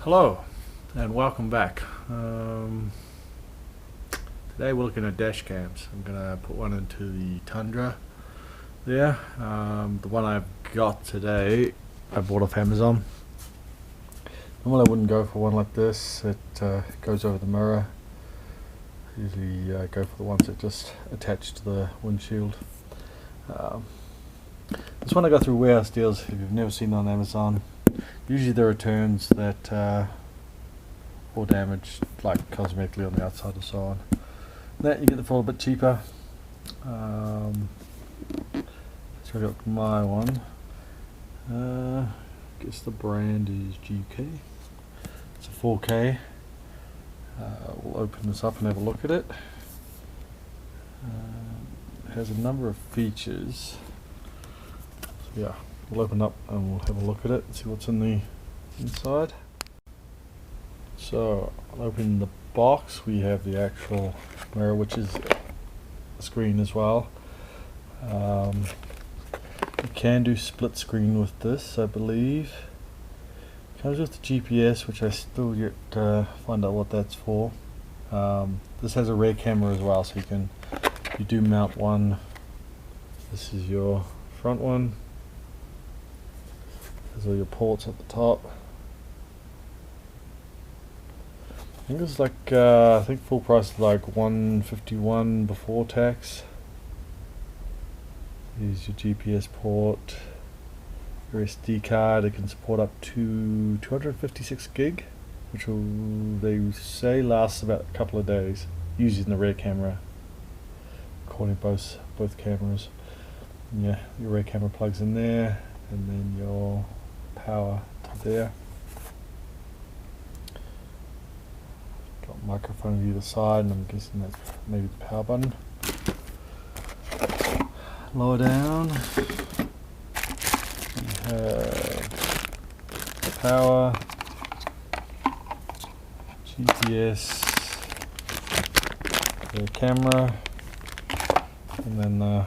Hello and welcome back. Today we're looking at dash cams. I'm going to put one into the Tundra there. The one I've got today I bought off Amazon. Normally I wouldn't go for one like this. It goes over the mirror. I usually go for the ones that just attach to the windshield. This one I got through warehouse deals. If you've never seen it on Amazon, usually the returns that or damaged, like cosmetically on the outside and so on. That you get it for a bit cheaper. So I got my one. Guess the brand is GK. It's a 4K. We'll open this up and have a look at it. It has a number of features. So yeah, we'll open up and we'll have a look at it and see what's in the inside. So I'll open the box. We have the actual mirror, which is a screen as well. You can do split screen with this, I believe. Comes with the GPS, which I still yet to find out what that's for. This has a rear camera as well, so you do mount one. This is your front one. There's all your ports at the top. I think it's like I think full price is like $151 before tax. Here's your GPS port, your SD card. It can support up to 256 gig, which will, they say, lasts about a couple of days, using the rear camera, recording both cameras. And yeah, your rear camera plugs in there, and then your power to there. Got a microphone on either side, and I'm guessing that's maybe the power button. Lower down, you have power, GPS, the camera, and then the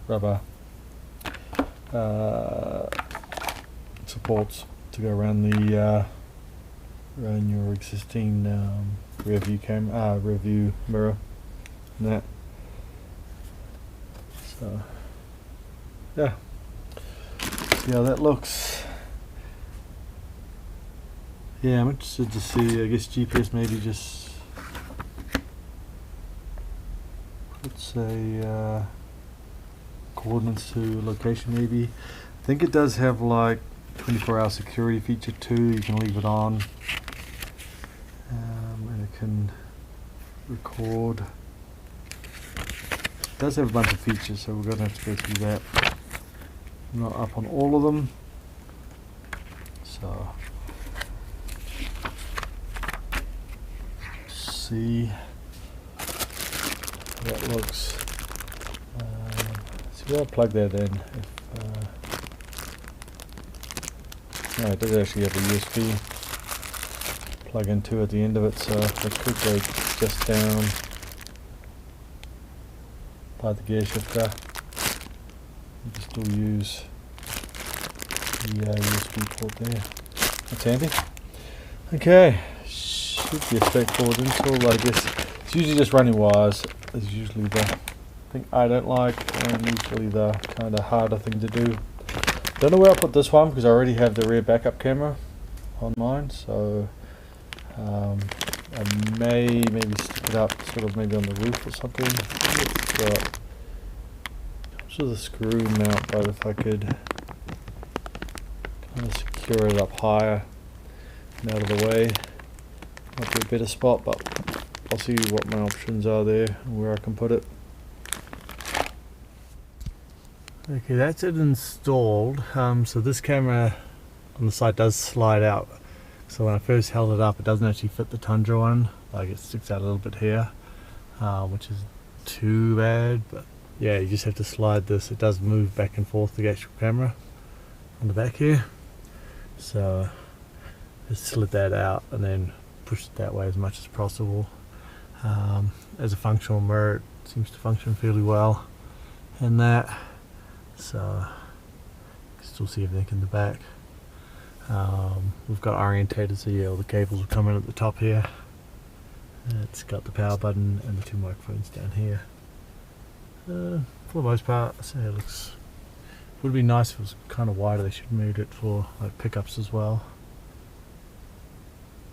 rubber supports to go around the around your existing rear view mirror and that. So yeah, see how that looks. Yeah, I'm interested to see. I guess GPS maybe just puts a coordinates to location maybe. I think it does have like 24-hour security feature too. You can leave it on, and it can record. It does have a bunch of features, so we're going to have to go through that. I'm not up on all of them, so see how that looks. So I'll plug that in. No, it does actually have a USB plug into at the end of it, so it could go just down by the gear shifter. You can still use the USB port there. That's handy. Okay, should be a straightforward install. I guess it's usually just running wires. Is usually the thing I don't like, and usually the kind of harder thing to do. Don't know where I'll put this one because I already have the rear backup camera on mine, so I maybe stick it up sort of maybe on the roof or something. Comes with a screw mount, but if I could kind of secure it up higher and out of the way, might be a better spot, but I'll see what my options are there and where I can put it. Okay, that's it installed. So this camera on the side does slide out. So when I first held it up, it doesn't actually fit the Tundra one. Like, it sticks out a little bit here, which is too bad. But yeah, you just have to slide this. It does move back and forth, the actual camera on the back here. So just slid that out and then push it that way as much as possible. As a functional mirror, it seems to function fairly well in that. So you can still see everything in the back. We've got orientated, so yeah, all the cables will come in at the top here. It's got the power button and the two microphones down here. For the most part, so it looks. Would be nice if it was kind of wider. They should have made it for like pickups as well,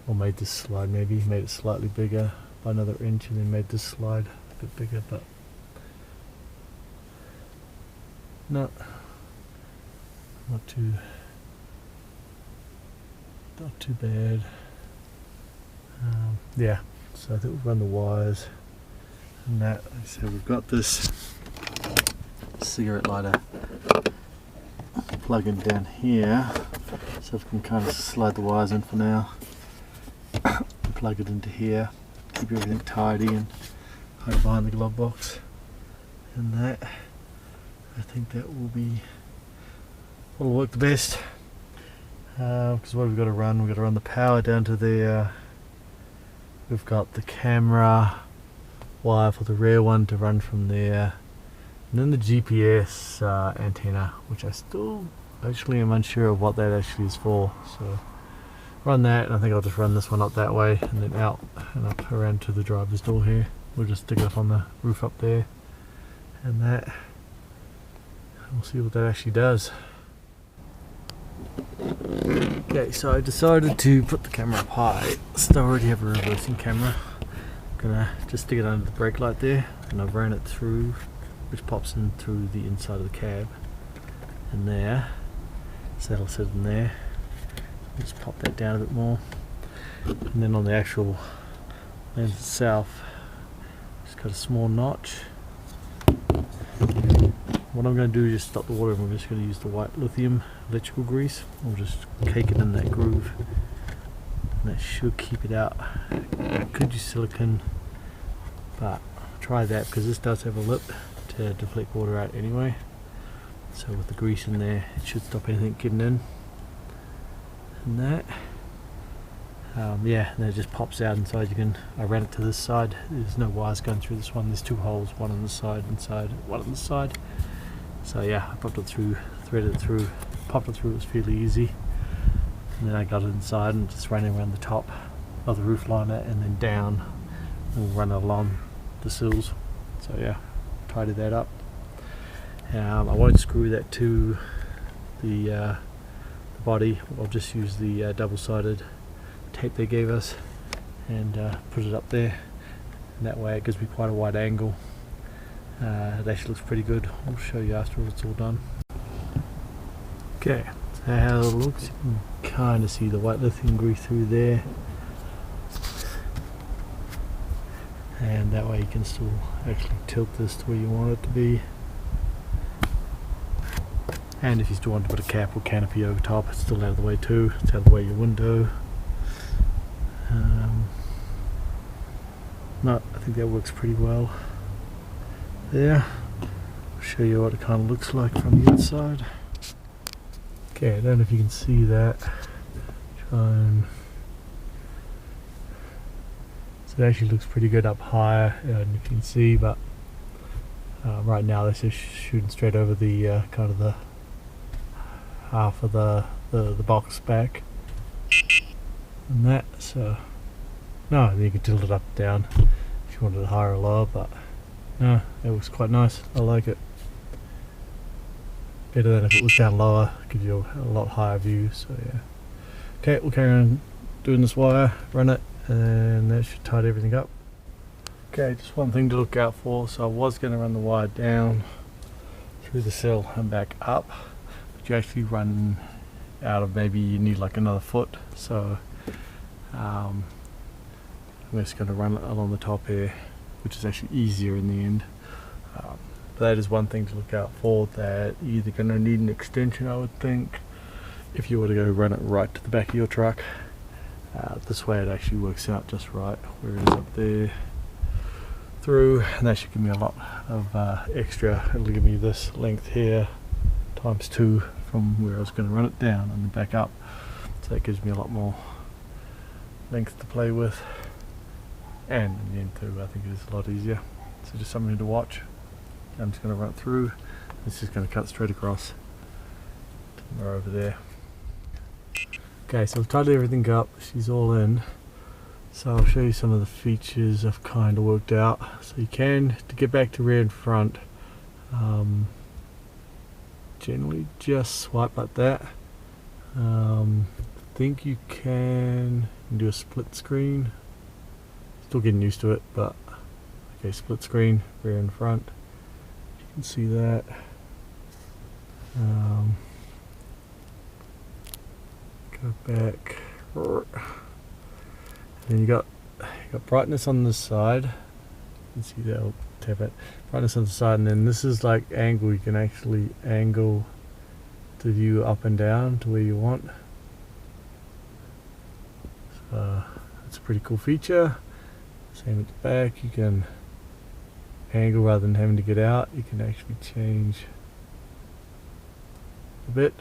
or made this slide maybe made it slightly bigger by another inch, and then made this slide a bit bigger, but not too bad. Yeah, so I think we've run the wires and that. Like I said, we've got this cigarette lighter plug-in down here, so we can kind of slide the wires in for now, plug it into here, keep everything tidy and hide it behind the glove box, and that I think that will work the best, because what we've got to run, we've got to run the power down to there. We've got the camera wire for the rear one to run from there, and then the GPS antenna, which I still actually am unsure of what that actually is for. So run that, and I think I'll just run this one up that way and then out and up around to the driver's door here. We'll just stick it up on the roof up there, and that. We'll see what that actually does. Okay, so I decided to put the camera up high. So I already have a reversing camera. I'm gonna just stick it under the brake light there, and I've ran it through, which pops in through the inside of the cab and there, so that'll sit in there. Just pop that down a bit more, and then on the actual lens itself, just cut a small notch. What I'm going to do is just stop the water, and we're just going to use the white lithium electrical grease. We'll just cake it in that groove, and that should keep it out. Could use silicone, but try that because this does have a lip to deflect water out anyway. So with the grease in there, it should stop anything getting in. And that, yeah, and then it just pops out inside. I ran it to this side. There's no wires going through this one. There's two holes, one on the side, inside, one on the side. So yeah, I popped it through, threaded it through, popped it through. It was fairly easy. And then I got it inside and just ran it around the top of the roof liner and then down and run it along the sills. So yeah, tidied that up. I won't screw that to the body. I'll just use the double-sided tape they gave us and put it up there, and that way it gives me quite a wide angle. It actually looks pretty good. I'll show you after it's all done. Okay, so how it looks, you can kind of see the white lithium grease through there, and that way you can still actually tilt this to where you want it to be. And if you still want to put a cap or canopy over top, it's still out of the way too. It's out of the way of your window. No, I think that works pretty well there. I'll show you what it kind of looks like from the inside. Okay, I don't know if you can see that. So it actually looks pretty good up higher, and you can see, but right now this is shooting straight over the kind of the half of the box back and that. So no, you can tilt it up and down if you wanted it higher or lower, but no, it looks quite nice. I like it. Better than if it was down lower, gives you a lot higher view. So yeah. Okay, we'll carry on doing this wire, run it, and that should tidy everything up. Okay, just one thing to look out for. So I was going to run the wire down through the sill and back up, but you actually run out of, maybe you need like another foot. So I'm just going to run it along the top here, which is actually easier in the end. But that is one thing to look out for, that you're either going to need an extension, I would think, if you were to go run it right to the back of your truck. This way it actually works out just right, where it is up there through, and that should give me a lot of extra. It'll give me this length here times 2 from where I was going to run it down and then back up, so that gives me a lot more length to play with, and in the end too, I think it is a lot easier. So just something to watch. I'm just going to run it through. It's just going to cut straight across to over there. Okay, so I've tidied everything up, she's all in. So I'll show you some of the features I've kind of worked out. So you can, to get back to rear and front, generally just swipe like that. I think you can do a split screen. Still getting used to it, but okay, split screen, rear and front. You can see that. Go back. Then you got brightness on this side. You can see that. I'll tap it. Brightness on the side, and then this is like angle. You can actually angle the view up and down to where you want. So that's a pretty cool feature. Same at the back. You can angle rather than having to get out. You can actually change a bit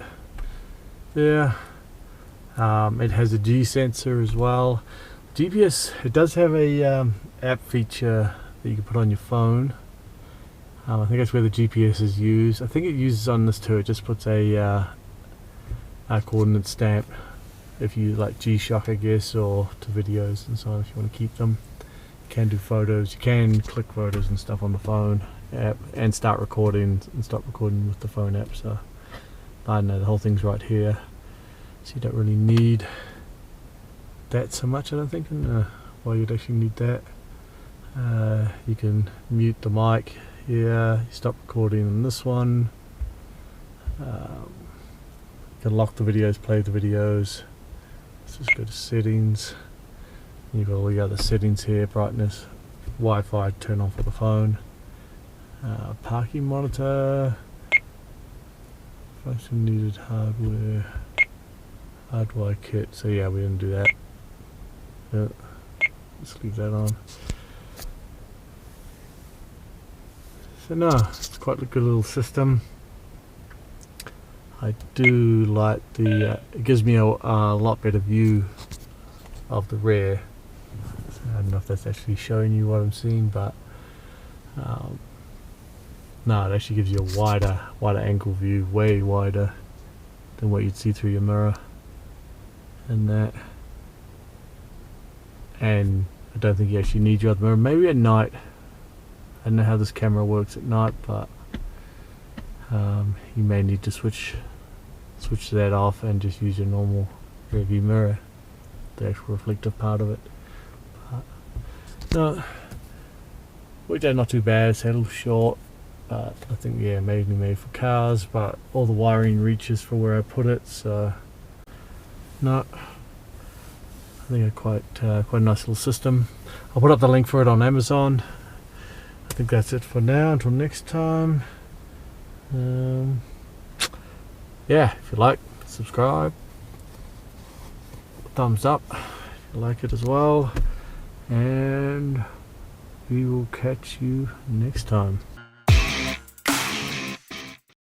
there. It has a G sensor as well. GPS, it does have a app feature that you can put on your phone. I think that's where the GPS is used. I think it uses on this too. It just puts a coordinate stamp if you like G-Shock, I guess, or to videos and so on if you want to keep them. You can do photos. You can click photos and stuff on the phone app and start recording and stop recording with the phone app. So I don't know, the whole thing's right here. So you don't really need that so much, I don't think, and why you'd actually need that. You can mute the mic here, you stop recording on this one. You can lock the videos, play the videos. Let's just go to settings. You've got all the other settings here, brightness, Wi-Fi, turn on for the phone. Parking monitor, function needed hardware. Hardwire kit, so yeah, we didn't do that. Let's leave that on. So no, it's quite a good little system. I do like the, it gives me a lot better view of the rear. So I don't know if that's actually showing you what I'm seeing, but no, it actually gives you a wider angle view, way wider than what you'd see through your mirror. And that, and I don't think you actually need your other mirror. Maybe at night. I don't know how this camera works at night, but you may need to switch that off and just use your normal rear view mirror, the actual reflective part of it. But no, worked out not too bad. It's a little short, but I think yeah, mainly made for cars. But all the wiring reaches for where I put it, so. No, I think quite a nice little system. I'll put up the link for it on Amazon. I think that's it for now. Until next time. Yeah, if you like, subscribe. Thumbs up if you like it as well. And we will catch you next time.